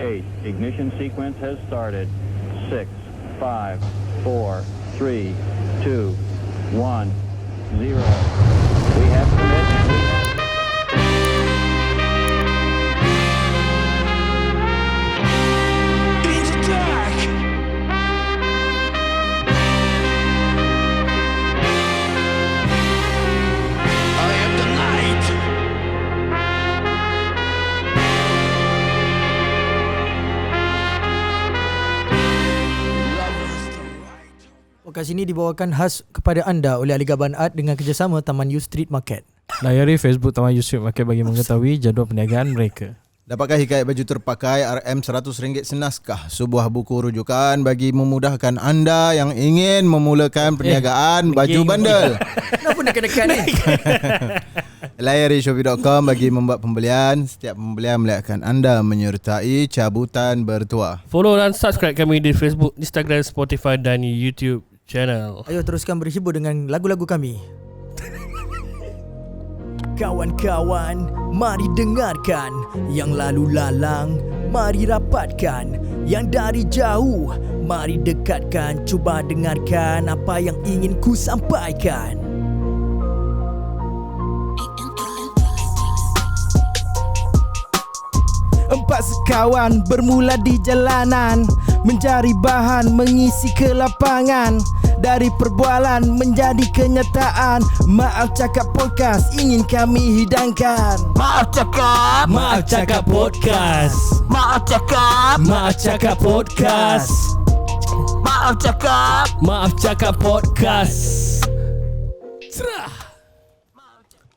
8. Ignition sequence has started. 6, 5, 4, 3, 2, 1, 0. We have commit and we have... Podcast ini dibawakan khas kepada anda oleh Ali Gaban Art dengan kerjasama Taman U Street Market. Layari Facebook Taman U Street Market bagi mengetahui jadual perniagaan mereka. Dapatkan hikayat baju terpakai RM RM100 senaskah, sebuah buku rujukan bagi memudahkan anda yang ingin memulakan perniagaan baju bandel. Kenapa dekat-dekat ni? Layari shopee.com bagi membuat pembelian. Setiap pembelian melihatkan anda menyertai cabutan bertuah. Follow dan subscribe kami di Facebook, Instagram, Spotify dan YouTube channel. Ayo teruskan berhibur dengan lagu-lagu kami. Kawan-kawan, mari dengarkan. Yang lalu lalang, mari rapatkan. Yang dari jauh, mari dekatkan. Cuba dengarkan apa yang ingin ku sampaikan. Empat sekawan bermula di jalanan, mencari bahan mengisi kelapangan. Dari perbualan menjadi kenyataan. Maaf Cakap Podcast ingin kami hidangkan. Maaf Cakap, Maaf Cakap Podcast. Maaf Cakap, Maaf Cakap Podcast. Maaf Cakap. Maaf Cakap Podcast.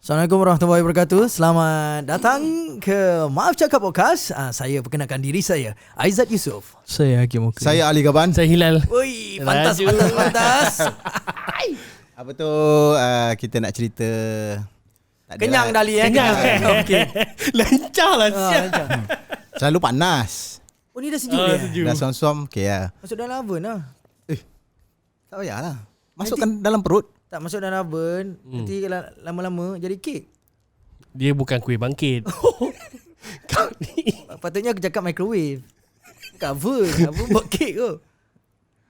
Assalamualaikum warahmatullahi wabarakatuh. Selamat datang ke Maaf Cakap Podcast. Saya perkenalkan diri saya, Aizat Yusof. Saya Hakim Muka. Saya Ali Gaban. Saya Hilal. Oi, pantas. Apa tu kita nak cerita tak Kenyang adalah. dah Ali Kenyang. Okey. Lancar lah siap. Selalu panas. Oh ni dah sejuk dia. Sejuk. Dah som-som okay lah. Masuk dalam oven lah. Tak payahlah. Masukkan dalam perut. Tak masuk dalam oven. Nanti kalau lama-lama jadi kek. Dia bukan kuih bangkit. Kau ni. Patutnya aku cakap microwave. Cover buat kek tu.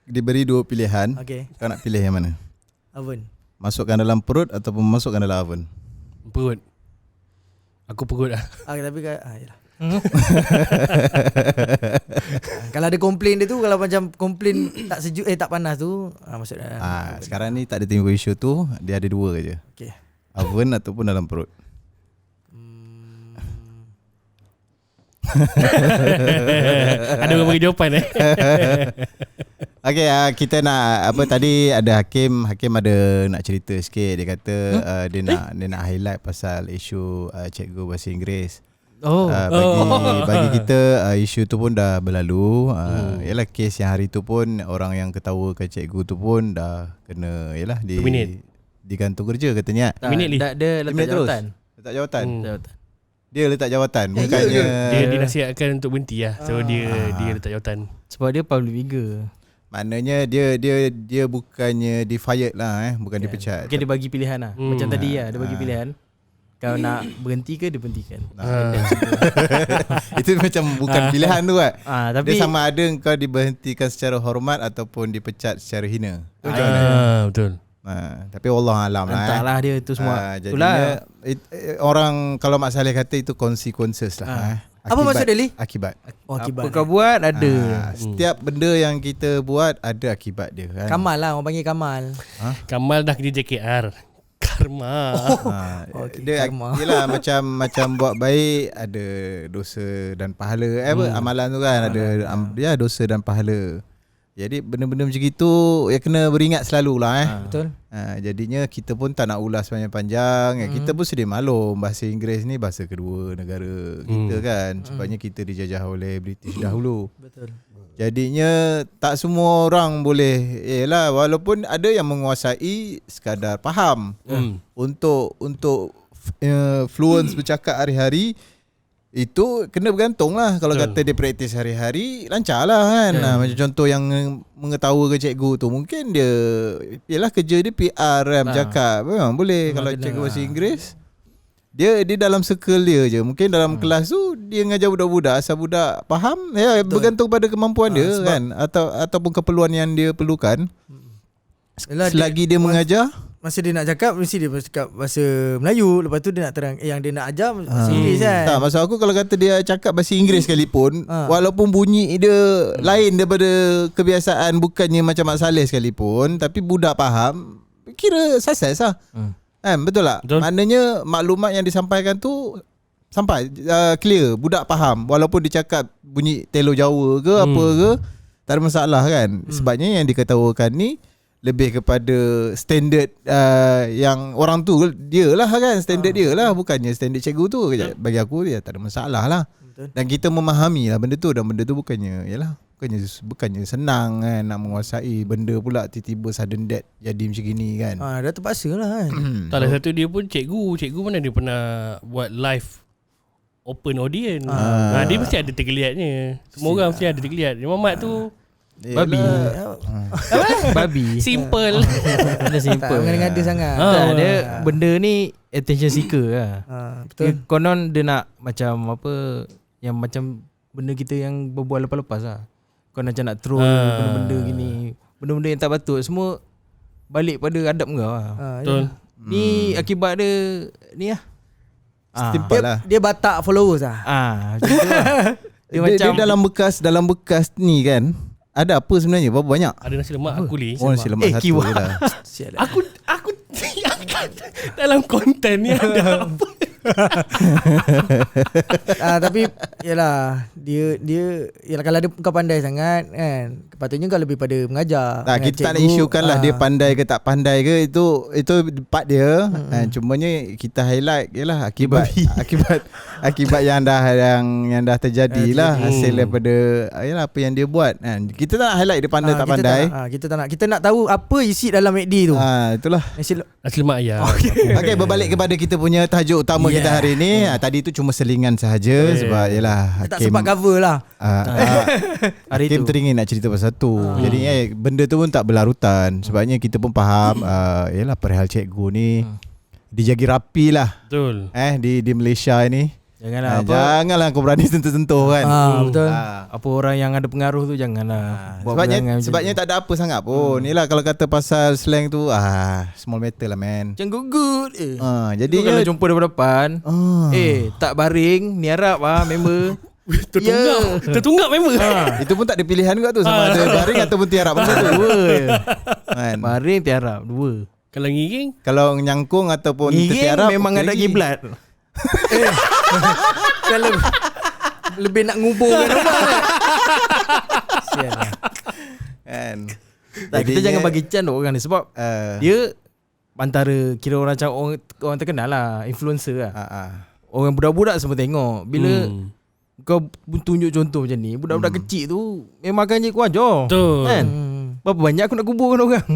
Diberi dua pilihan. Okey, Kau nak pilih yang mana? oven. Masukkan dalam perut ataupun masukkan dalam oven? Perut. Aku perut lah. Tapi yalah. Kalau ada komplain dia tu, kalau macam komplain tak sejuk tak panas tu, masuk dalam. Sekarang ni tak ada timbul isu tu. Dia ada dua je. Okey. Oven ataupun dalam perut. Ada orang bagi jawapan Okay, kita nak apa tadi ada Hakim ada nak cerita sikit. Dia kata dia nak highlight pasal isu cikgu bahasa Inggeris. Bagi kita isu tu pun dah berlalu. Yalah kes yang hari tu pun orang yang ketawakan cikgu tu pun dah kena yalah digantung kerja katanya. Dia letak jawatan. Letak jawatan. Jawatan. Dia letak jawatan bukannya Dia dinasihatkan untuk berhenti lah. So dia letak jawatan. Sebab dia public figure. maknanya dia bukannya di-fired lah bukan dipecat. Okay, dia bagi pilihan lah. Macam tadi lah, dia bagi pilihan. Kau nak berhenti ke dia berhentikan. Itu macam bukan pilihan tu kan. Tapi Dia sama ada kau diberhentikan secara hormat ataupun dipecat secara hina. Betul. Tapi wallah alam lah. entahlah dia tu semua. Jadinya orang kalau Mak Saleh kata itu consequences lah. Apa maksud dia, Li? Akibat. Apa kau buat ada. Setiap benda yang kita buat ada akibat dia kan. Kamal lah, orang panggil Kamal. Kamal dah kerja JKR. Karma. Dia karma. yelah macam buat baik ada dosa dan pahala. Amalan tu kan ada dosa dan pahala. Jadi benda-benda macam itu ya kena beringat selalulah Betul. Jadinya kita pun tak nak ulas panjang-panjang. Kita pun sedia maklum bahasa Inggeris ni bahasa kedua negara kita kan. Sebabnya kita dijajah oleh British dahulu. Betul. Jadinya tak semua orang boleh walaupun ada yang menguasai sekadar faham untuk fluence bercakap hari-hari. Itu kena bergantung lah. Kalau kata dia praktis hari-hari, lancar lah kan. Macam contoh yang mengetawakan cikgu tu, mungkin dia yalah kerja dia PR kan, bercakap memang boleh. Kalau cikgu bahasa Inggeris Dia dalam circle dia je. Mungkin dalam kelas tu dia ngajar budak-budak, asal budak faham, ya bergantung pada kemampuan dia kan, ataupun keperluan yang dia perlukan. Selagi dia mengajar, masa dia nak cakap mesti dia cakap bahasa Melayu, lepas tu dia nak terang yang dia nak ajar bahasa Inggeris kan. Tak, maksud aku kalau kata dia cakap bahasa Inggeris sekalipun, walaupun bunyi dia lain daripada kebiasaan, bukannya macam Mak Saleh sekalipun, tapi budak faham, kira sukses lah. Betul tak? Betul. Maknanya maklumat yang disampaikan tu sampai clear, budak faham, walaupun dia cakap bunyi telo Jawa ke apa ke, tak ada masalah kan. Sebabnya yang diketawakan ni lebih kepada standard yang orang tu dia lah kan, standard dia lah, bukannya standard cikgu tu. Bagi aku dia tak ada masalah lah. Dan kita memahami lah benda tu, dan benda tu bukannya senang kan nak menguasai benda pula, tiba-tiba sudden death jadi macam gini kan. Dah terpaksa lah kan. Tak lah, satu dia pun cikgu mana dia pernah buat live open audience. Dia mesti ada tergeliatnya. Semua orang mesti ada tergeliat. Muhammad tu babi. Babi. Simple. Benda simple. Tak mengada-ngada sangat. Dia benda ni attention seeker lah. Betul. Konon dia nak macam apa, yang macam benda kita yang berbual lepas-lepas lah. Kau macam nak troll benda-benda gini, benda-benda yang tak patut, semua balik pada adab kau lah. Betul. Ni akibat dia ni lah. Simple lah. Dia batak followers lah. Macam tu lah. Dia macam dia dalam bekas ni kan, ada apa sebenarnya? Berapa banyak? Ada nasi lemak aku ni. Oh, nasi lemak satu kiwa. je lah. Aku dalam konten ni ada apa? Tapi yalah, dia yalah, kalau kau pandai sangat kan, patutnya kau lebih pada mengajar. Kita tak nak isukan lah dia pandai ke tak pandai ke, itu part dia. Cumanya kita highlight yalah akibat yang dah terjadi lah, hasil daripada yalah apa yang dia buat kan. Kita tak nak highlight dia pandai tak pandai. Kita nak tahu apa isi dalam MACD tu. Itulah. Nasi lemak ayam. Okey, berbalik kepada kita punya tajuk utama kita hari ni. Tadi tu cuma selingan sahaja sebab yalah tak sempat cover lah. Hakim teringin nak cerita pasal tu. Jadi benda tu pun tak berlarutan. Sebabnya kita pun faham yalah perihal cikgu ni dijaga rapi lah. Betul. Di Malaysia ni. Janganlah kau berani sentuh-sentuh kan. Betul. apa orang yang ada pengaruh tu janganlah buat sebabnya tak ada apa sangat pun. Yalah kalau kata pasal slang tu small matter lah man. macam good. Jadi kalau jumpa daripada depan tak baring ni harap member Tertunggak member. Itu pun tak ada pilihan juga tu, sama ada baring ataupun tiarap. Macam tu kan. Baring tiarap dua. Kalau ngiring, kalau nyangkung ataupun tiarap memang ada kiblat. Kalau lebih nak nguburkan orang Sial lah kan. Kita jangan bagi chance orang ni sebab dia antara kira orang macam orang terkenal lah, influencer lah. Orang budak-budak semua tengok. Bila kau tunjuk contoh macam ni, budak-budak kecil tu memang akan je kau ajar. betul Kan? Berapa banyak aku nak kuburkan orang.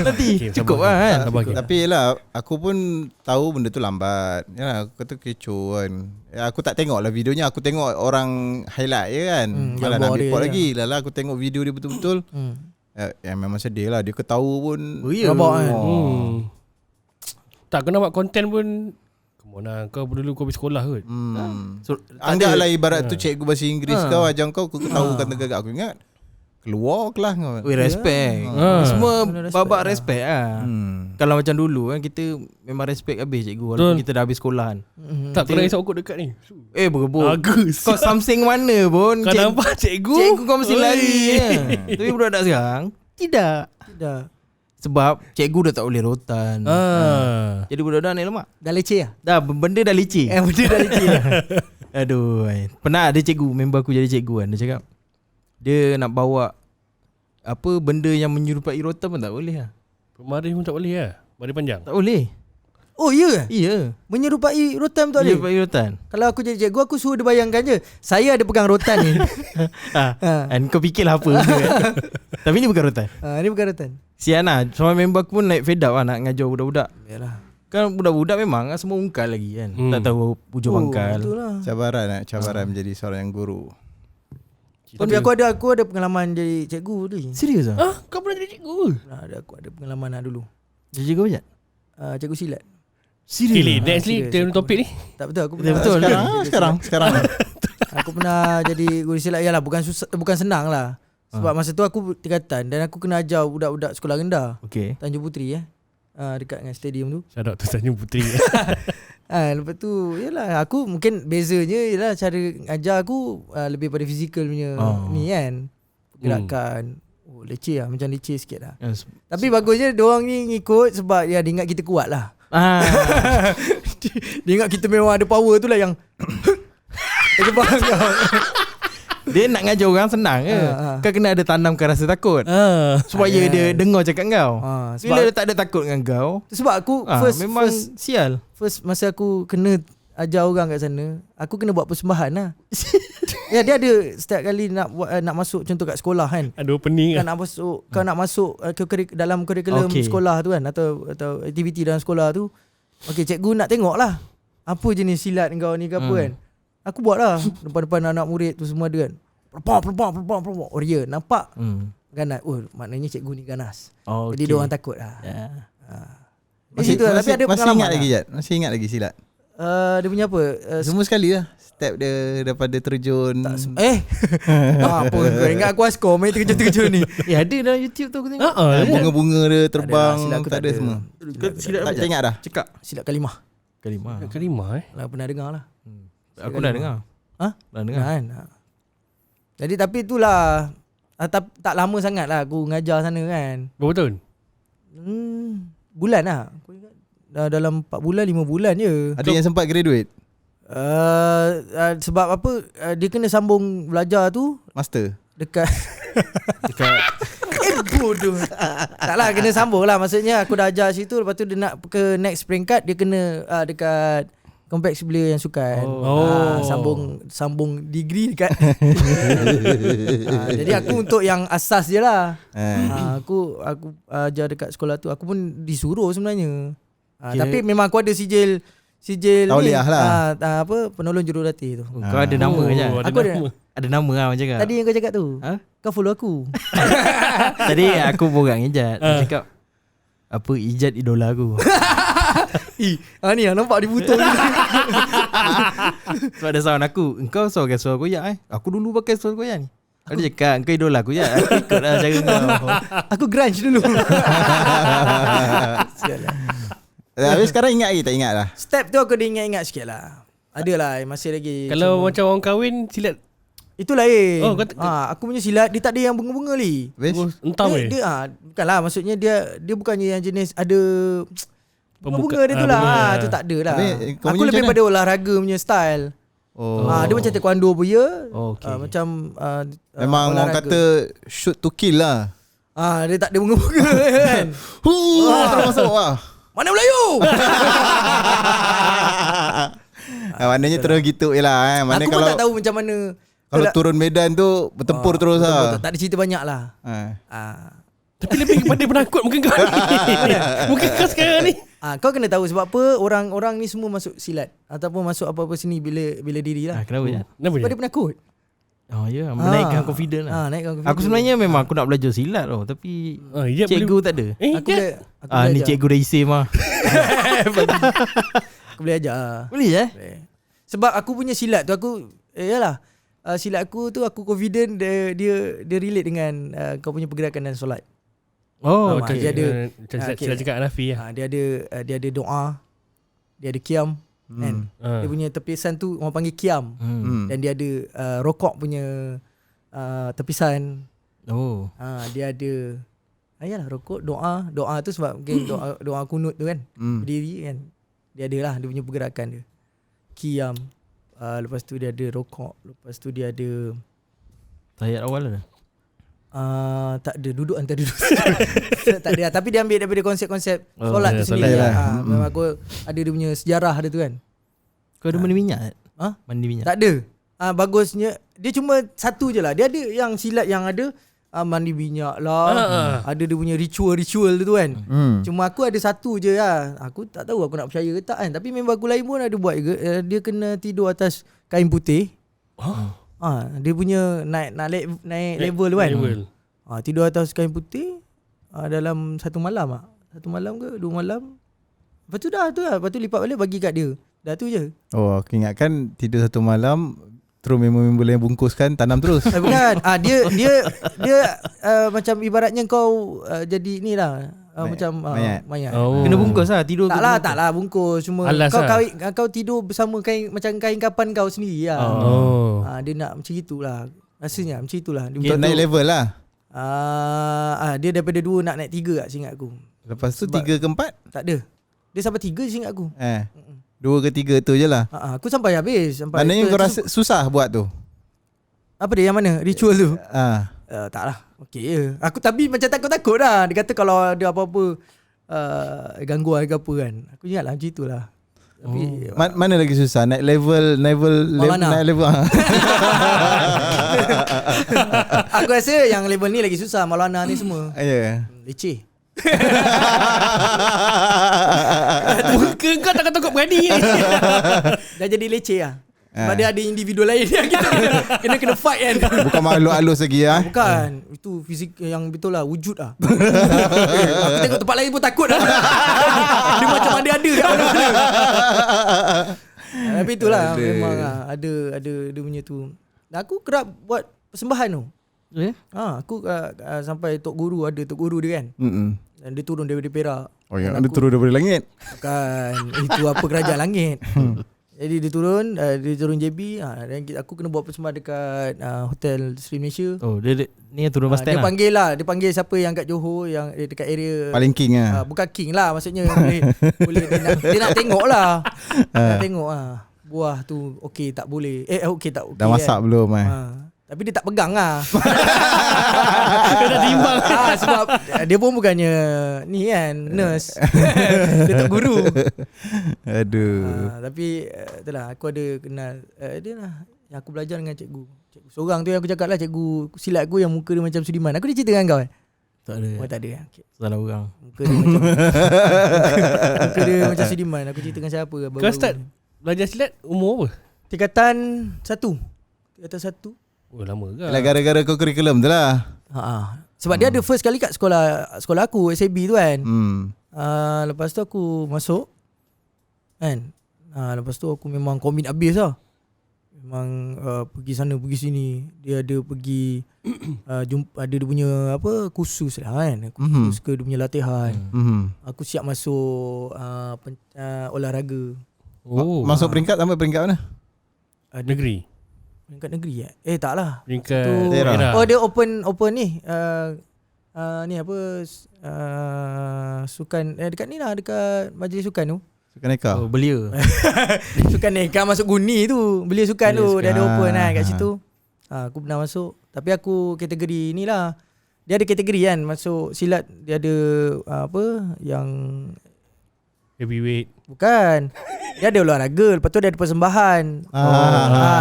Nanti cukup lah kan. Tapi yalah, aku pun tahu benda tu lambat. Yalah, aku kata kecoh kan. Aku tak tengok lah videonya, aku tengok orang highlight je kan. Malah nak report lagi. Lah aku tengok video dia betul-betul. Memang sedih lah. Dia ketawa pun rabak kan. Tak kena buat konten pun. Kemana kau dulu kau pergi sekolah kot. Anggaplah ibarat tu cikgu bahasa Inggeris kau ajar kau ketahukan tegak. Aku ingat keluar kelas kau. Respect. Semua babak respect lah. Kalau macam dulu kan kita memang respect habis cikgu walaupun kita dah habis sekolah kan. Tak kena isap okok dekat ni. Bergebuk. Bagus. Kau something mana pun Kau nampak cikgu? Cikgu kau mesti lari kan. Tapi budak-budak sekarang tidak. Sebab cikgu dah tak boleh rotan. Jadi budak-budak ni lemak. Dah leceh lah. Dah benda dah leceh. Benda dah leceh lah. Aduh. Pernah ada cikgu, member aku jadi cikgu kan. Dia cakap dia nak bawa apa benda yang menyerupai rotan pun tak boleh lah. Pemaris pun tak boleh lah. Baris panjang. Tak boleh. Oh ya? Iya. Menyerupai rotan tak boleh? Menyerupai rotan. Kalau aku jadi cikgu, aku suruh dia bayangkan je, saya ada pegang rotan ni. And kau fikirlah apa Tapi ni bukan rotan. Ni bukan rotan. Sian lah. Sama member aku pun naik fed up lah nak ngajar budak-budak. Yalah. Kan budak-budak memang semua ungkal lagi kan. Tak tahu ujung pangkal. Betul lah. Cabaran menjadi seorang yang guru. Tapi aku ada pengalaman jadi cikgu ni. Serius lah? Kau pernah jadi cikgu? Aku ada pengalaman lah dulu. Jadi cikgu macam? Cikgu silat. Kili, next ni serius. topik ni. Tak betul, aku pernah. Betul. Sekarang. Aku pernah jadi guru silat. Yalah, bukan senang lah. Sebab masa tu aku tingkatan dan aku kena ajar budak-budak sekolah rendah. Okay. Tanjung Puteri dekat dengan stadium tu. Shout out tu Tanjung Puteri. Lepas tu yalah, aku mungkin bezanya ialah cara ajar aku lebih pada fizikal punya ni kan. Gerakan. Leceh lah, macam leceh sikit lah. Tapi bagusnya diorang ni ngikut sebab dia ingat kita kuat lah. Dia ingat kita memang ada power tu lah yang dia faham kau. Dia nak ngajar orang senang ke? Kau kena ada tanamkan rasa takut. Supaya dia dengar cakap kau. Bila dia tak ada takut dengan kau. Sebab aku memang sial. First masa aku kena ajar orang kat sana, aku kena buat persembahan lah. Ya, dia ada setiap kali nak masuk contoh kat sekolah kan. Ada opening Kau nak masuk dalam kurikulum sekolah tu kan, atau aktiviti dalam sekolah tu. Okey, cikgu nak tengok lah apa jenis silat kau ni ke apa kan. Aku buat lah depan-depan anak murid tu semua ada kan. Pelopong. Oh dia nampak ganas. Oh maknanya cikgu ni ganas. Jadi dia orang takut lah. Masih tapi ada pengalaman ingat lagi Jad? Masih ingat lagi silat? Dia punya apa? Semua sekali lah. Step dia daripada terjun. Apa kau ingat aku askor main terjun ni. Ada dalam YouTube tu aku tengok. Bunga-bunga dia terbang. Silat aku tak ada semua. Silat Tak ingat dah. Cekak. Silat kalimah. Kalimah Lah pernah dengar lah. Aku dah dengar. Dah dengar. Kan? Jadi tapi itulah tak lama sangat lah aku ngajar sana kan. Berapa tahun? Bulan lah. Aku ingat dalam 4 bulan 5 bulan je. Ada yang sempat graduate? Sebab apa dia kena sambung belajar tu Master? dekat bodoh. Taklah kena sambung lah. Maksudnya aku dah ajar situ, lepas tu dia nak ke next peringkat, dia kena dekat kompleks belia yang sukan. Sambung degree dekat. Jadi aku untuk yang asas je lah. Aku ajar dekat sekolah tu. Aku pun disuruh sebenarnya. Tapi memang aku ada sijil Tauliah ni, lah. penolong jurulatih tu. Kau ada nama je. Aku ada nama lah macam cakap. Tadi yang kau cakap tu. Kau follow aku. Tadi aku borak dengan Ijat. Dia cakap apa Ijat idola aku. Ni yang nampak dia butong. Sebab ada sound aku, engkau soalkan suara koyak Aku dulu pakai suara koyak ni. Dia cakap engkau idola aku je. Aku ikut lah cara kau. Aku grunge dulu. Tapi sekarang ingat lagi? Tak ingat lah. Step tu aku dah ingat-ingat sikit lah. Adalah masih lagi. Kalau macam orang kahwin silat itu lain. Kata, aku punya silat dia tak ada yang bunga-bunga ni. Entah dia bukanlah, maksudnya dia bukannya yang jenis ada bunga dia tu lah. Tu tak ada lah. Aku lebih pada olahraga punya style. Dia macam taekwondo punya. Macam memang orang kata shoot to kill lah. Dia tak ada bunga-bunga kan. Terus masuk lah. Mana Melayu? Maknanya terus gitu je lah. Aku pun tak tahu macam mana. Kalau turun medan tu bertempur terus lah. Tak ada cerita banyak lah. Tapi lebih kepada penakut mungkin kau ni. Mungkin kau sekarang ni. Kau kena tahu sebab apa orang ni semua masuk silat ataupun masuk apa-apa sini bila diri lah. Kenapa je? Sebab dia penakut. Menaikkan confident lah. Naikkan confident. Aku sebenarnya memang aku nak belajar silat tau. Tapi cikgu tak ada. Aku boleh ni cikgu dah isim lah. Aku boleh ajar. Boleh Sebab aku punya silat tu yalah. Silat aku tu aku confident dia relate dengan kau punya pergerakan dan solat. Dia ada silat cakap Hanafi lah. Dia ada doa. Dia ada qiyam. Kan? Dia punya tepisan tu orang panggil qiyam. Dan dia ada rokok punya tepisan. Dia ada ayalah rokok, doa tu sebab mungkin doa kunut tu kan. Berdiri kan. Dia ada lah dia punya pergerakan dia. Qiyam. Lepas tu dia ada rokok. Lepas tu dia ada tahiyat awal lah. Tak ada, duduk antara duduk. Tak ada, tapi dia ambil daripada konsep-konsep solat tu sendiri lah. Memang aku ada dia punya sejarah dia tu kan. Kau ada mandi minyak? Mandi minyak? Tak ada. Bagusnya dia cuma satu je lah. Dia ada yang silat yang ada mandi minyak lah. Ada dia punya ritual tu kan. Cuma aku ada satu je lah. Aku tak tahu aku nak percaya ke tak kan. Tapi member aku lain pun ada buat juga. Dia kena tidur atas kain putih. Dia punya naik level tu kan. Tidur atas kain putih dalam satu malam ke 2 malam. Lepas tu dah tu lah. Lepas tu lipat balik bagi kat dia. Dah tu je. Oh, aku ingatkan tidur satu malam terus member-member yang bungkuskan tanam terus. Bukan. Dia macam ibaratnya kau jadi ni lah. Macam mayat. Oh. Kena bungkus lah tidur. Tak lah bungkus. Cuma Alas kau lah. kau tidur bersama kain macam kain kapan kau sendiri lah. Dia nak macam itulah. Rasanya macam itulah. Untuk naik level lah. Dia daripada 2 nak naik 3 tak seingat aku. Lepas tu 3 ke 4? Tak ada. Dia sampai 3 seingat aku. 2 ke 3 tu je lah. Aku sampai habis. Maknanya kau rasa susah buat tu? Apa dia yang mana? Ritual tu? Tak lah. Okey je. Aku tapi macam takut-takut lah. Dia kata kalau ada apa-apa gangguan ke apa kan. Aku ingat lah macam itulah. Tapi mana lagi susah? Naik level naik level. Aku rasa yang level ni lagi susah. Maulana ni semua. Ya. Leceh. Muka kau takut-takut berani ni. Dah jadi leceh lah. Sebab dia ada individu lain yang kita kena fight kan. Bukan makhluk halus lagi lah. Bukan. Itu fizik yang betul lah. Wujud lah. Aku tengok tempat lain pun takut lah. Dia macam ada Tapi itulah memang lah, ada dia punya tu. Dan aku kerap buat persembahan tu. Aku sampai Tok Guru dia kan. Dan dia turun daripada Perak. Oh yang ada turun daripada langit. Bukan. Itu apa kerajaan langit. Jadi dia turun JB. Dan aku kena buat persembahan dekat Hotel Sri Malaysia. Oh, dia ni yang turun bus stand Dia panggil lah. Dia panggil siapa yang kat Johor, yang dekat area paling king lah. Bukan king lah, maksudnya boleh dia nak tengok lah. Nak tengok lah. Buah tu okey tak boleh. Okey tak okey. Dah masak kan? belum Tapi dia tak pegang lah. Dia dah timbang. Sebab dia pun bukannya ni kan, nurse. Dia tak guru. Aduh. Tapi itulah aku ada kenal dia lah yang aku belajar dengan cikgu seorang tu yang aku cakap lah, cikgu silat aku yang muka dia macam Sudiman. Aku dia cerita dengan kau Tak ada. tak ada. Okay. Salah orang. Muka dia macam muka dia macam Sudiman. Aku cerita dengan siapa Kau start belajar silat umur apa? Tingkatan 1. Oh lama ke? Gara-gara kau kurikulum tu lah. Sebab dia ada first kali kat sekolah aku SAB tu kan. Lepas tu aku masuk kan. Lepas tu aku memang komit habis lah. Memang pergi sana pergi sini. Dia ada pergi jumpa, ada dia punya apa kursus lah kan. Kursus ke dia punya latihan. Aku siap masuk olahraga. Masuk peringkat sampai peringkat mana? Negeri. Peringkat negeri tak lah. Peringkat daerah. Oh dia open ni ni apa sukan dekat ni lah, dekat majlis sukan tu. Sukan Eka. Oh, belia. Sukan Neka masuk Guni tu. Belia sukan tu dia ada open kan kat situ. Aku pernah masuk. Tapi aku kategori ni lah. Dia ada kategori kan. Masuk silat dia ada apa yang heavyweight. bukan. Dia ada olahraga, lepas tu dia ada persembahan.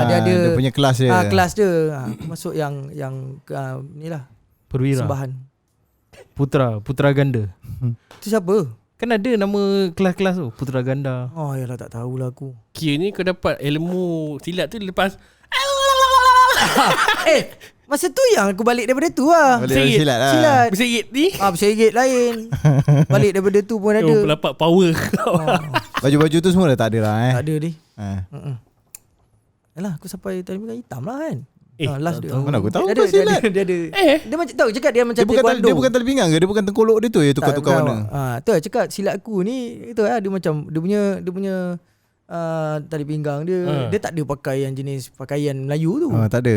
Dia ada dia punya kelas dia. Kelas dia. Aku masuk yang ni lah. Perwira. Persembahan. Putra ganda. Itu siapa? Kan ada nama kelas-kelas tu, putra ganda. Oh yalah tak tahulah aku. Kira ni kau dapat ilmu silat tu lepas Masa tu yang aku balik daripada tu lah. Boleh silat lah. Silat. berserit ni. Berserit lain. Balik daripada tu pun ada. Oh, dapat power kau. Baju-baju tu semua dah tak ada lah Tak ada ni. Eh. Yalah aku sampai tadi pegang hitam lah kan. Last dia. Mana aku tahu Dia kau ada, silat. dia ada. Dia macam tahu cakap dia macam Dia bukan tali pinggang ke? Dia bukan tengkolok dia tu ya tukar-tukar warna. Tu lah cakap silat aku ni itu lah dia macam dia punya tali pinggang dia dia tak ada pakaian jenis pakaian Melayu tu. Tak ada.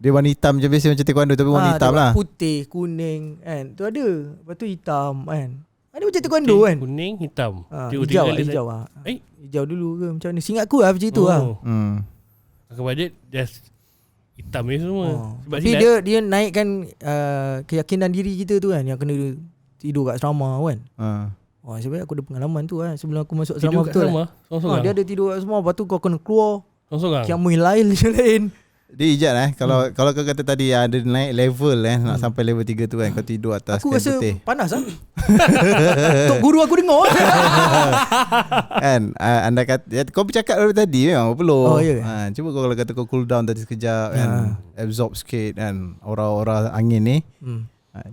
Dia warna hitam je biasa macam taekwondo tapi warna hitam lah. Putih, kuning kan. Tu ada. Lepas tu hitam kan. Ada macam taekwondo kan. Kuning, hitam. Hijau lah. Hijau dulu ke macam ni. Seingatku lah macam itu lah. Aku bajet just hitam ni semua. Sebab tapi dia naikkan keyakinan diri kita tu kan, yang kena tidur kat asrama kan. Sebab aku ada pengalaman tu kan sebelum aku masuk asrama betul. Dia ada tidur kat asrama, lepas tu kau kena keluar. Kiamui lain macam lain. Dia ijat kalau kau kata tadi ada naik level nak sampai level 3 tu kan, kau tidur atas aku kain rasa putih. panas lah. Tok guru aku dengar kan anda kata kau bercakap dari tadi memang perlu. Cuba kau kalau kata kau cool down tadi sekejap kan, absorb sikit kan aura-aura angin ni.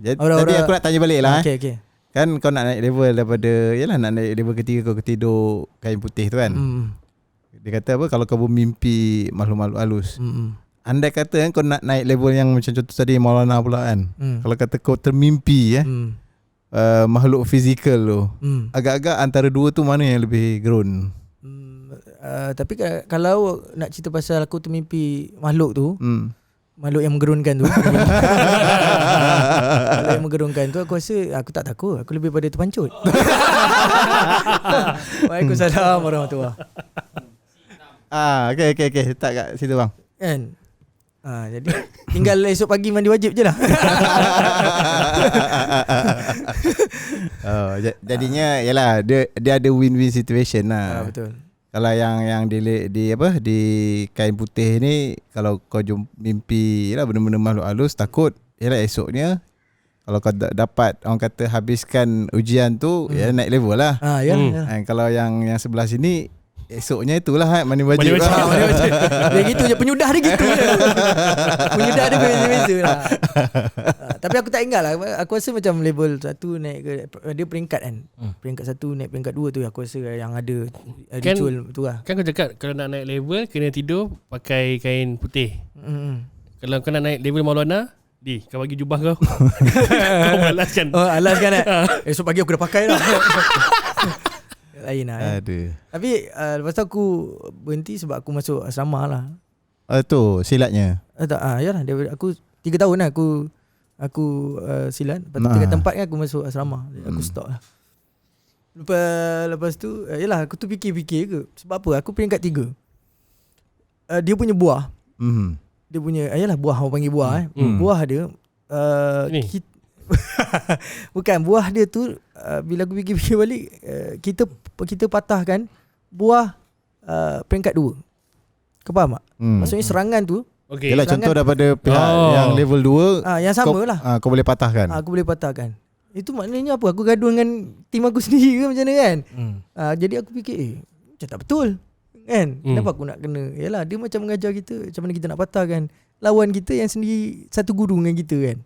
Jadi aku nak tanya balik lah. Okay. Kan kau nak naik level daripada, yalah nak naik level ketiga kau tidur kain putih tu kan. Dia kata apa, kalau kau bermimpi makhluk-makhluk halus. Andai kata kan kau nak naik level yang macam contoh tadi Maulana pula kan. Kalau kata kau termimpi makhluk fizikal tu, agak-agak antara dua tu mana yang lebih gerun? Tapi kalau nak cerita pasal aku termimpi makhluk tu, makhluk yang menggerunkan tu makhluk yang menggerunkan tu, aku rasa aku tak takut. Aku lebih pada terpancut. Waalaikumsalam warahmatullahi. Okay. Letak kat situ bang. Kan? Jadi tinggal esok pagi mandi wajib je lah. Jadinya yalah, dia ada win-win situation lah. Betul. Kalau yang di kain putih ni, kalau kau mimpi yalah benda-benda makhluk halus, takut yalah esoknya kalau kau dapat orang kata habiskan ujian tu, ya naik level lah. Kalau yang sebelah sini, esoknya itulah mandi wajib. Mandi wajib. Dia gitu je, penyudah dia gitu je. Penyudah dia beza-beza lah. Tapi aku tak ingat lah. Aku rasa macam level 1 naik ke, dia peringkat kan. Peringkat 1 naik peringkat 2 tu aku rasa yang ada ritual tu lah. Kan kau cakap kalau nak naik level kena tidur pakai kain putih. Kalau kau nak naik level Maulana, kau bagi jubah kau. Kau alaskan. Alaskan esok pagi aku dah pakai lah. Lain lah. Tapi lepas tu aku berhenti sebab aku masuk asrama lah. Tu silatnya. Yalah, aku 3 tahun lah aku silat. Lepas tu 3 tempat kan aku masuk asrama. Aku stop lah. Lepas tu yalah, aku tu fikir-fikir ke, sebab apa aku peringkat 3. Dia punya buah. Dia punya yalah, buah orang panggil buah buah dia bukan buah dia tu, bila aku fikir-fikir balik, kita patahkan buah peringkat 2. Kau faham tak? Maksudnya serangan tu, yalah, contoh daripada pihak yang level 2, yang sama lah, kau boleh patahkan. Aku boleh patahkan. Itu maknanya apa? Aku gaduh dengan tim aku sendiri ke macam mana kan? Jadi aku fikir macam tak betul kan? Kenapa aku nak kena? Yalah, dia macam mengajar kita macam mana kita nak patahkan lawan kita yang sendiri satu guru dengan kita kan.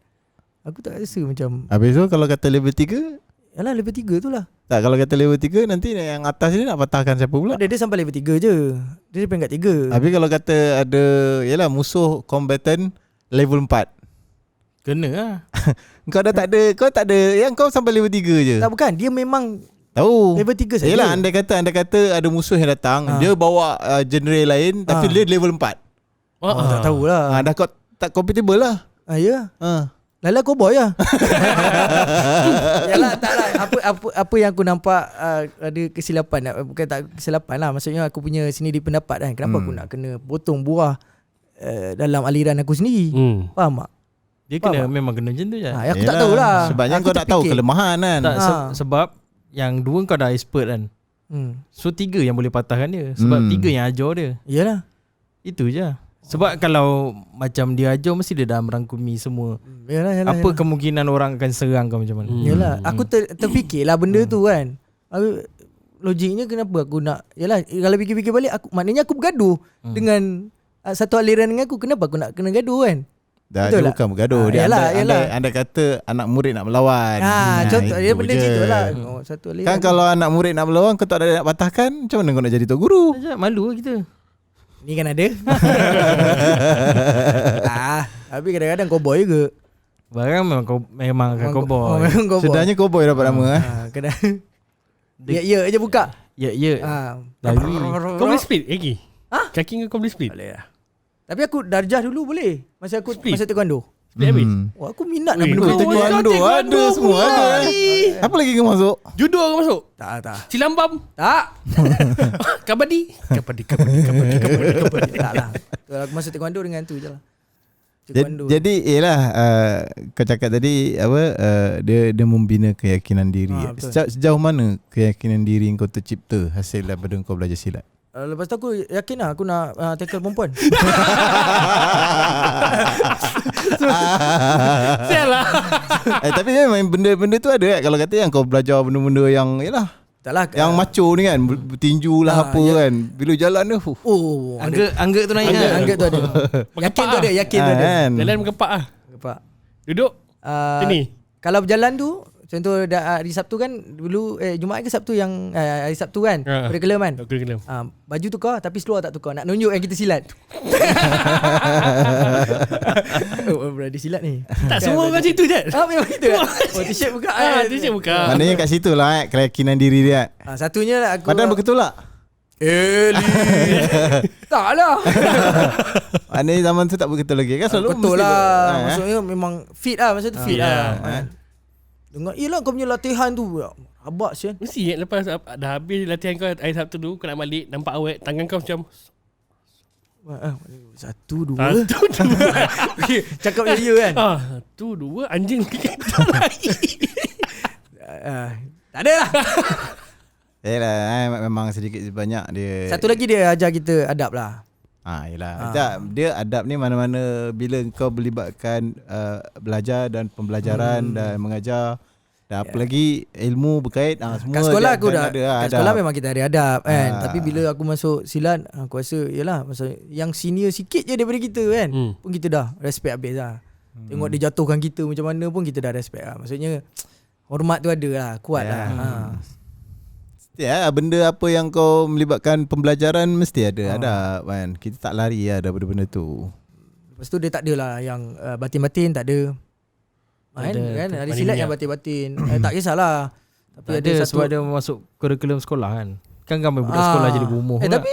Aku tak rasa macam. Habis tu kalau kata level 3, yalah level 3 tu lah. Tak, kalau kata level 3 nanti yang atas ni nak patahkan siapa pula? Dia sampai level 3 je. Dia peringkat 3. Habis kalau kata ada yalah musuh combatant level 4. Kena lah. Kau dah tak ada yang kau sampai level 3 je. Tak, bukan, dia memang tahu level 3 saja. Yalah, andai kata ada musuh yang datang, dia bawa genre lain tapi dia level 4. Tak tahulah. Dah kau tak compatible lah. Ya. Lala cowboy lah. Yalah, tak lah. Apa yang aku nampak ada kesilapan. Bukan tak kesilapan lah. Maksudnya aku punya sendiri pendapat kan. Kenapa aku nak kena potong buah dalam aliran aku sendiri. Faham tak? Dia memang kena macam tu je. Aku tak tahulah. Sebabnya kau tak tahu kelemahan kan. Tak, sebab yang 2 kau dah expert kan. So 3 yang boleh patahkan dia. Sebab 3 yang ajar dia. Yalah. Itu je. Sebab kalau macam dia ajar, mesti dia dah merangkumi semua. Yalah. Apa kemungkinan orang akan serang kau macam mana? Yalah. Aku terfikirlah benda tu kan. Logiknya kenapa aku nak. Yalah, kalau fikir-fikir balik, maknanya aku bergaduh dengan satu aliran dengan aku. Kenapa aku nak kena gaduh kan? Dia bukan bergaduh. Dia anda kata anak murid nak melawan. Contoh dia benda situ lah. Satu aliran. Kan kalau anak murid nak melawan, kau tak ada nak patahkan, macam mana kau nak jadi tok guru? Malu kita. Ni kan ada. Tapi kadang-kadang cowboy juga. Barang memang cowboy. Sedangnya cowboy dapat nama. Kadang ya je buka. Ya. Lagi. Kau boleh split lagi? Kaki kau boleh split? Boleh lah. Tapi aku darjah dulu boleh. Masa taekwondo. Split habis? Aku minat nak benda tu. Taekwondo ada semua ada. Apa lagi kau masuk? Judo kau masuk? Tak. Silambam? Tak. Kabadi? Kabadi. Tak lah. Aku masuk taekwondo dengan tu je lah. Jadi ialah kau cakap tadi apa, dia membina keyakinan diri. Sejauh mana keyakinan diri kau tercipta hasil daripada kau belajar silat? Lepas tu aku yakin lah aku nak tackle perempuan. Sialah. Tapi memang benda-benda tu ada kan. Kalau kata yang kau belajar benda-benda yang yalah, taklah, yang macho ni kan, bertinju lah apa kan. Bila jalan tu angga tu naik kan. Angga tu ada. Yakin tu ada. Jalan berkepak lah. Kepak. Duduk. Sini. Kalau berjalan tu Contoh hari Sabtu kan dulu Jumaat ke Sabtu yang hari Sabtu kan curriculum kan. Curriculum. Baju tukar tapi seluar tak tukar. Nak nunjuk yang kita silat. Berada silat ni. Tak semua orang situ je. Memang gitu kan. T-shirt buka T-shirt buka. Maknanya kat situ lah keyakinan diri dia. Satunya lah aku Badan berketolak. tak lah. Maknanya zaman tu tak begitu lagi kan, selalu betul mesti lah. Maksudnya memang fit lah. Masa tu fit lah. Dengar, yelah kau punya latihan tu abak sian. Mesti lepas dah habis latihan kau hari Sabtu tu, kau nak balik nampak awet, tangan kau macam 1, 2 okay, cakap je dia kan. 1, 2 anjing kata lagi. Tak ada lah. Yelah, memang sedikit sebanyak dia. Satu lagi dia ajar kita adab lah. Yelah. Dia adab ni mana-mana bila kau melibatkan belajar dan pembelajaran dan mengajar dan apa lagi ilmu berkait semua. Kat sekolah aku dah ada kat sekolah memang kita ada adab kan. Tapi bila aku masuk silat, aku rasa yalah masa yang senior sikit je daripada kita kan. Pun kita dah respect habis lah. Tengok dia jatuhkan kita macam mana pun kita dah respect lah. Maksudnya hormat tu ada lah, kuat lah. Benda apa yang kau melibatkan pembelajaran mesti ada adab kan. Kita tak lari daripada benda tu. Lepas tu dia tak adalah yang batin-batin tak ada. Kan ada silat yang batin-batin. Tak kisahlah. Tapi ada satu sebab dia masuk kurikulum sekolah kan. Kan ramai budak sekolah jadi berumuh. Tapi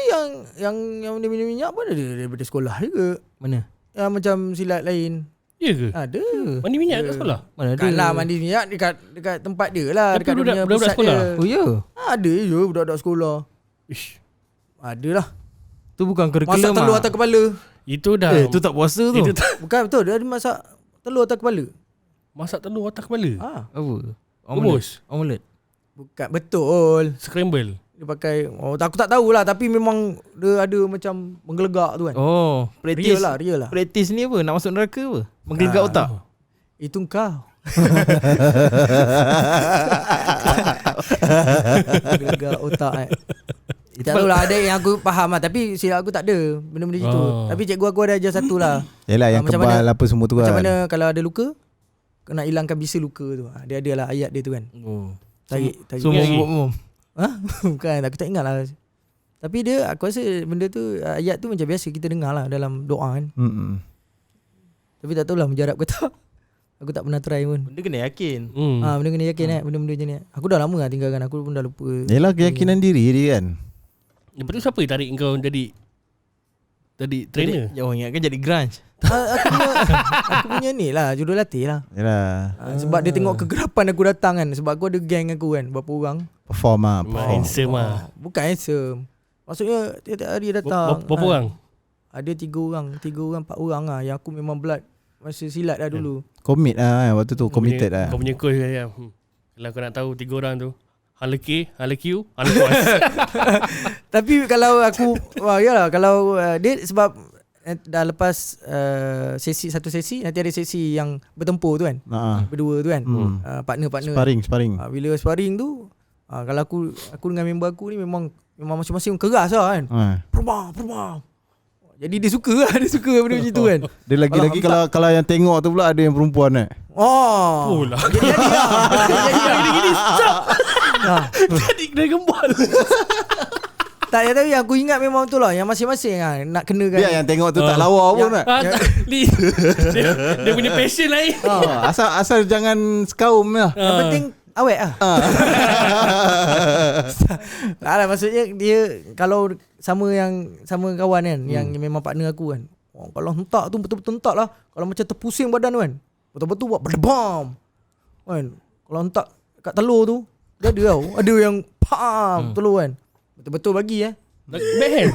yang dia minyak pun ada daripada sekolah juga. Mana? Yang macam silat lain. Ya ke? Ada. Mandi minyak kat sekolah? Mana ada? Kan lah mandi minyak dekat tempat dia lah. Tapi dekat dia punya budak-budak pusat sekolah? dia. Oh ya? Ada je budak-budak sekolah. Ish. Ada lah. Tu bukan kurikulum. Masak telur atas kepala. Itu dah. tu tak puasa tu. Itu Bukan betul. Dia ada masak telur atas kepala. masak telur atas kepala. Apa? Rebus. Omelette. Bukan betul. Scramble. Dia pakai aku tak tahulah. Tapi memang dia ada macam menggelegak tu kan. Oh, praktis. Real lah. Praktis ni apa? Nak masuk neraka apa? Menggelegak otak. Itu kau. Gelegak otak tak tahulah, ada yang aku faham lah. Tapi silap aku tak ada benda-benda macam tu. Tapi cikgu aku ada ajar satu lah. Yelah yang macam kebal mana, apa semua tu kan. Macam mana kalau ada luka, kena hilangkan bisa luka tu. Dia ada lah ayat dia tu kan. Tarik. So mom. Bukan, aku tak ingat lah. Tapi dia, aku rasa benda tu, ayat tu macam biasa kita dengar lah dalam doa kan. Tapi tak tahulah mujarab ke tak. Aku tak pernah try pun. Benda kena yakin. Benda kena yakin benda-benda macam ni. Aku dah lama lah tinggalkan. Aku pun dah lupa. Yelah keyakinan diri dia kan. Lepas tu siapa yang tarik kau jadi trainer? Jangan ingatkan jadi grunge. Aku punya ni lah, jurulatih lah. Yelah. Sebab dia tengok kegerapan aku datang kan. Sebab aku ada geng aku kan, berapa orang. Perform lah. Handsome lah. Bukan handsome. Maksudnya tiap-tiap hari datang. Berapa orang? Ada 3 orang 4 orang lah. Yang aku memang blood masa silat dah dulu. Commit lah waktu tu. Committed lah. Kau punya coach kan. Kalau kau nak tahu 3 orang tu, Halaki, Halakiu, Halakos. Tapi kalau aku yalah, kalau dia sebab dah lepas satu sesi, nanti ada sesi yang bertempur tu kan. Berdua tu kan. Partner-partner. Sparring. Bila sparring tu, kalau aku dengan member aku ni memang masing-masing keras lah kan. Perbang. Jadi dia suka benda macam tu kan. Dia lagi-lagi kalau yang tengok tu pula ada yang perempuan kan. Pula. Jadi gini stop. Jadi Dragon Ball. Tak, tapi aku ingat memang tu lah. Yang masing-masing lah nak kenakan. Dia yang tengok tu tak lawa pun kan. Dia punya passion lain. Asal jangan sekaum lah. Yang penting awet lah. Tak lah, maksudnya dia kalau sama kawan kan, yang memang partner aku kan. Kalau hentak tu betul-betul hentak lah. Kalau macam terpusing badan tu kan, betul-betul buat berdebam kan. Kalau hentak kat telur tu, dia ada tau. Ada yang telur kan. Betul-betul bagi Backhand.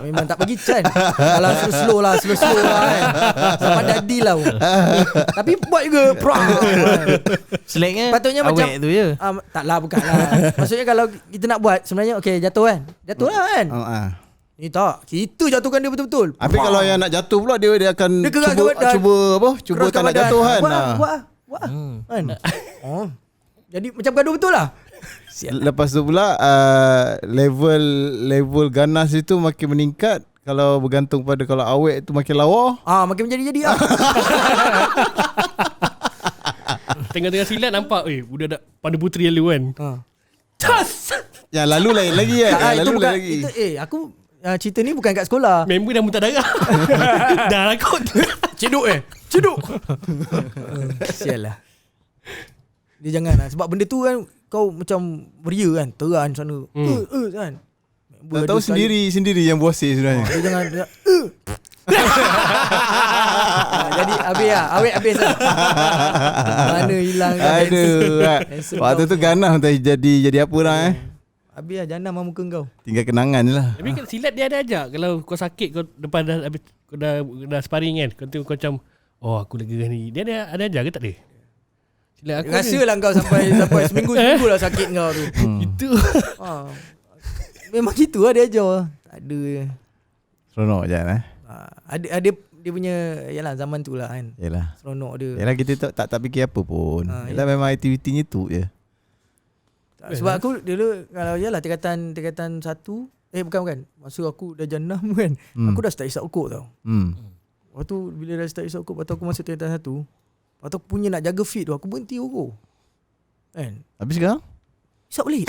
Memang tak bagi can. Kalau slow lah kan. Sama dadi lah. Tapi buat juga Seleknya patutnya macam tu je. Taklah, bukan lah. Maksudnya kalau kita nak buat, sebenarnya okay, jatuh lah kan. Ni tak, kita jatuhkan dia betul-betul. Habis kalau yang nak jatuh pula dia akan Dia keras cuba tak nak jatuh kan. Buat kan. Jadi macam gaduh betul lah. Lepas tu pula level ganas itu makin meningkat kalau bergantung pada kalau awet tu makin lawa. Makin menjadi-jadi lah. Tengah-tengah silat nampak budak dah pada puteri lalu kan. Cas. Yang lalu lain lagi kan. Yang lalu lain lagi. Itu, aku cerita ni bukan kat sekolah. Member dah muntah darah. Dah kot. Ceduk Ceduk. Sial lah. Dia jangan lah. Sebab benda tu kan kau macam beria kan. Teran sana. Kan. Tak tahu sendiri yang buasir sebenarnya. Dia jangan jadi habis lah. Mana hilang kan. Aduh. Waktu tu ganah jadi apa dah Habis lah jangan muka kau. Tinggal kenangan je lah. Tapi silat dia ada ajak. Kalau kau sakit kau depan dah habis kau dah sparring kan. Kau tengok kau macam aku lagi ni. Dia ada ajak ke tak ada? Silat aku rasa lah kau sampai seminggu lah sakit kau tu. Itu. Memang gitu lah dia ajar. Tak ada. Seronok je Ada dia punya yalah zaman tu lah kan. Yalah. Seronok dia. Yalah kita tak fikir apa pun. Yalah memang aktivitinya tu je. Sebab aku dulu kalau yalah tingkatan 1 bukan masa aku dah jannah kan. Aku dah start isap ukuk tau. Lepas tu bila dah start isap ukuk, lepas tu aku masuk tingkatan 1. Lepas tu aku punya nak jaga fit tu, aku berhenti ukuk. Kan? Habis sekarang? Isap balik.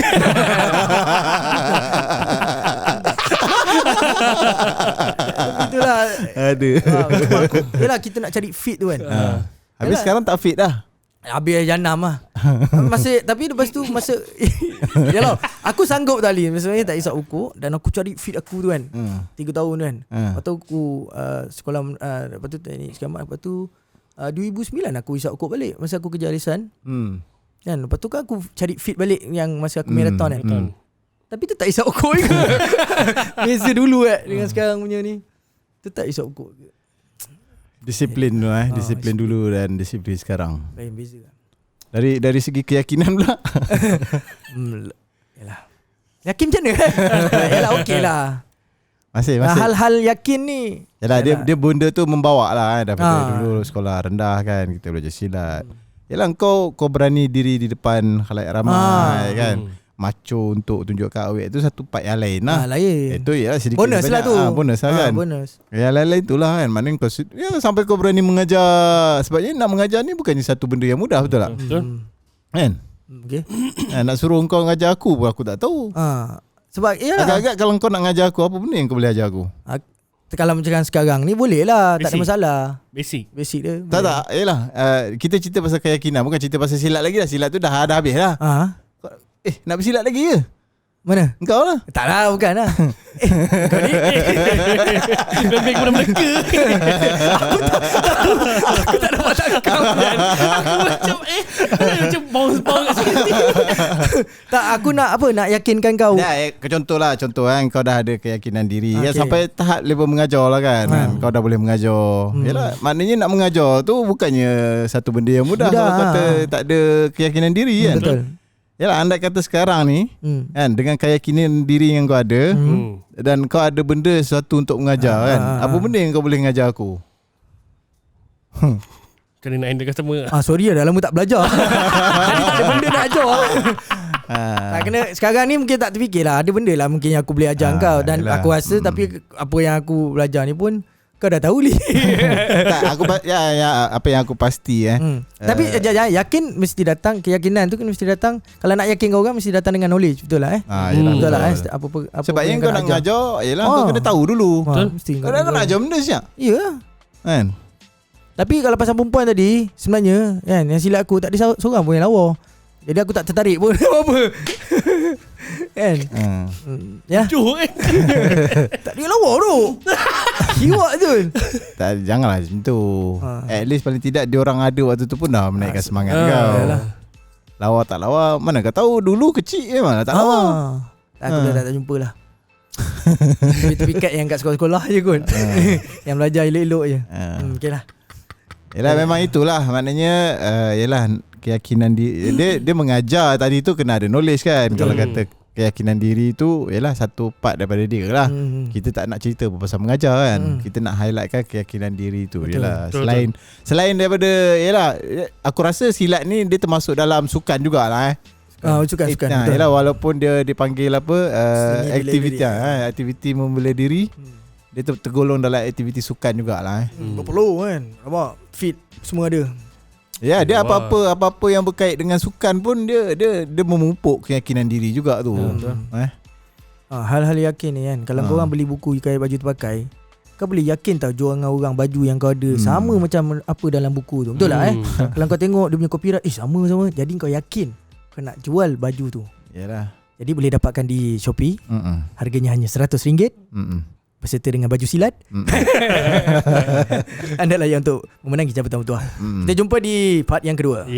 Itulah. Aduh. Yalah kita nak cari fit tu kan. Habis sekarang tak fit dah. Habis janam lah. Tapi lepas tu yalah, aku sanggup tali. Maksudnya tak isap ukuk. Dan aku cari fit aku tu kan 3 tahun tu kan. Lepas tu aku sekolah lepas tu teknik sekamat. Lepas tu 2009 aku isap ukuk balik. Masa aku kerja alisan kan. Lepas tu kan aku cari fit balik yang masa aku marathon kan. Tapi tu tak isap ukuk juga. Beza dulu dengan sekarang punya ni. Tu tak isap ukuk ke. Disiplin tu disiplin dulu dan disiplin sekarang. Lain beza. Dari segi keyakinan pula. Yalah. Yakin macam mana? Yalah okey lah. Masih. Hal-hal yakin ni. Yalah dia benda tu membawa lah daripada dulu sekolah rendah kan kita belajar silat. Yalah kau berani diri di depan khalayak ramai kan. Macho untuk tunjukkan awet tu satu part yang lain lah. Lain. Itu ya sedikit bonus banyak. Lah tu. Bonus lah kan. Bonus. Yang lain-lain itulah kan. Maknanya kau sampai kau berani mengajar. Sebabnya nak mengajar ni bukannya satu benda yang mudah, betul tak? Betul. Kan? Okay. Nak suruh kau mengajar aku pun aku tak tahu. Sebab agak-agak kalau kau nak mengajar aku, apa benda yang kau boleh ajar aku? Kalau macam sekarang ni boleh lah. Tak ada masalah. Basic dia. Tak. Yelah. Kita cerita pasal keyakinan. Bukan cerita pasal silat lagi dah. Silat tu dah habis lah. Nak bersilat lagi ke? Mana? Engkau lah. Tak lah, bukan lah. Kau ni lebih kepada mereka. Aku tak dapat tangkap kan. Aku macam macam bounce kat sini. Tak, aku nak yakinkan kau. Contoh kan kau dah ada keyakinan diri. Ya sampai tahap level mengajar lah kan. Kau dah boleh mengajar. Yalah, maknanya nak mengajar tu bukannya satu benda yang mudah. Kalau kata tak ada keyakinan diri kan. Betul. Yalah, andai kata sekarang ni kan dengan keyakinan diri yang kau ada dan kau ada benda sesuatu untuk mengajar kan. Apa benda yang kau boleh mengajar aku? Kena nak handle customer. Sorry dah lama tak belajar. Jadi tak ada benda nak ajar. Tak kena sekarang ni mungkin tak terfikir lah. Ada benda lah mungkin yang aku boleh ajar kau. Dan aku rasa tapi apa yang aku belajar ni pun kau dah tahu ni. Tak, aku apa yang aku pasti Tapi yakin mesti datang. Keyakinan tu kan mesti datang. Kalau nak yakin kau kan mesti datang dengan knowledge. Betul lah betul lah apa sebab yang kau nak mengajar ialah kau kena tahu dulu. Mesti kau nak ajar benda siap. Ya kan. Tapi kalau pasal perempuan tadi, sebenarnya kan yang silap aku tak ada seorang pun yang lawa. Jadi aku tak tertarik pun apa. Kan? Ya. Tak ada lawa tu. Hiwak tu. Tak, janganlah macam tu. At least paling tidak dia orang ada waktu tu pun dah menaikkan semangat kau. Lawa tak lawa, mana kau tahu dulu kecil memang tak lawa. Aku dah tak jumpa lah. Tepi-tepi yang kat sekolah-sekolah je kot. Yang belajar elok-elok je. Okey lah. Yelah memang itulah. Maknanya yelah keyakinan dia mengajar tadi tu kena ada knowledge kan. Kalau kata keyakinan diri tu yalah satu part daripada dia lah. Kita tak nak cerita pasal mengajar kan. Kita nak highlightkan keyakinan diri tu. Yalah selain daripada yalah aku rasa silat ni dia termasuk dalam sukan jugalah sukan. Yalah walaupun dia dipanggil apa aktiviti membela diri. dia tergolong dalam aktiviti sukan jugalah. Berpeluh kan. Nampak fit semua ada. Ya, dia apa-apa yang berkait dengan sukan pun dia memupuk keyakinan diri juga tu. Hal-hal yakin ni kan. Kalau korang beli buku Hikayat Baju Terpakai, kau boleh yakin tau jual dengan orang baju yang kau ada sama macam apa dalam buku tu. Betul lah Kalau kau tengok dia punya copyright sama. Jadi kau yakin kau nak jual baju tu. Yalah. Jadi boleh dapatkan di Shopee. Harganya hanya RM100 berserta dengan baju silat. Anda layak untuk memenangi jabatan bertuah. Kita jumpa di part yang kedua.